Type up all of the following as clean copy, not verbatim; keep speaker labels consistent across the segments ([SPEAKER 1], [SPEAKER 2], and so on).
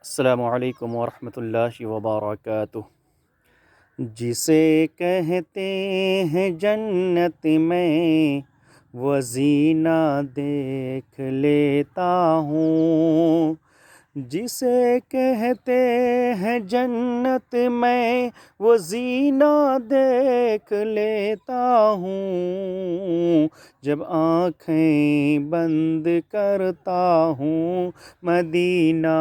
[SPEAKER 1] السلام علیکم ورحمۃ اللہ وبرکاتہ۔ جسے کہتے ہیں جنت میں وہ زینہ دیکھ لیتا ہوں، جسے کہتے ہیں جنت میں وہ زینہ دیکھ لیتا ہوں، جب آنکھیں بند کرتا ہوں مدینہ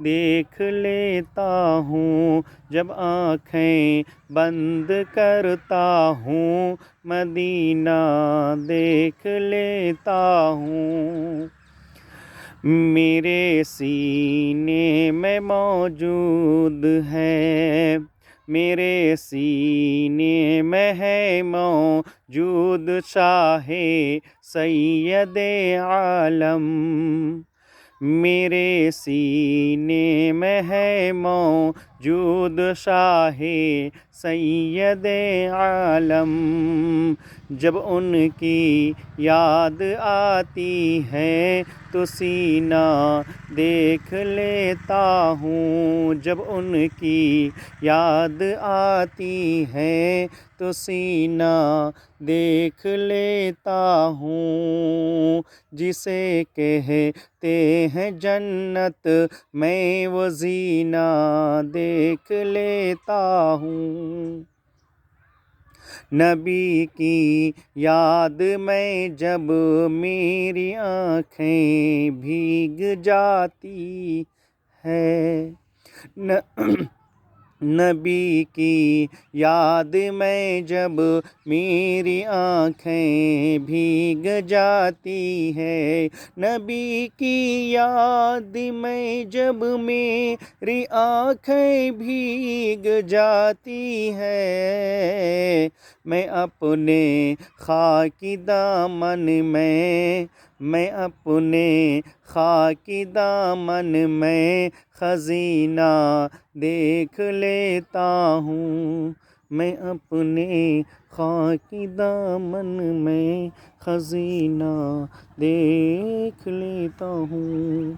[SPEAKER 1] دیکھ لیتا ہوں، جب آنکھیں بند کرتا ہوں مدینہ دیکھ لیتا ہوں۔ میرے سینے میں موجود ہے، میرے سینے میں ہے موجود شاہ سید عالم، میرے سینے میں ہے موجود شاہ سید عالم، جب ان کی یاد آتی ہے تو سینہ دیکھ لیتا ہوں، جب ان کی یاد آتی ہے تو سینہ دیکھ لیتا ہوں، جسے کہتے ہیں جنت میں وہ زینہ دیکھ لیتا ہوں۔ نبی کی یاد میں جب میری آنکھیں بھیگ جاتی ہے، نبی کی یاد میں جب میری آنکھیں بھیگ جاتی ہے، نبی کی یاد میں جب میری آنکھیں بھیگ جاتی ہے، میں اپنے خاکی دامن میں اپنے خاکی دامن میں خزینہ دیکھ لیتا ہوں، میں اپنے خاکی دامن میں خزینہ دیکھ لیتا ہوں۔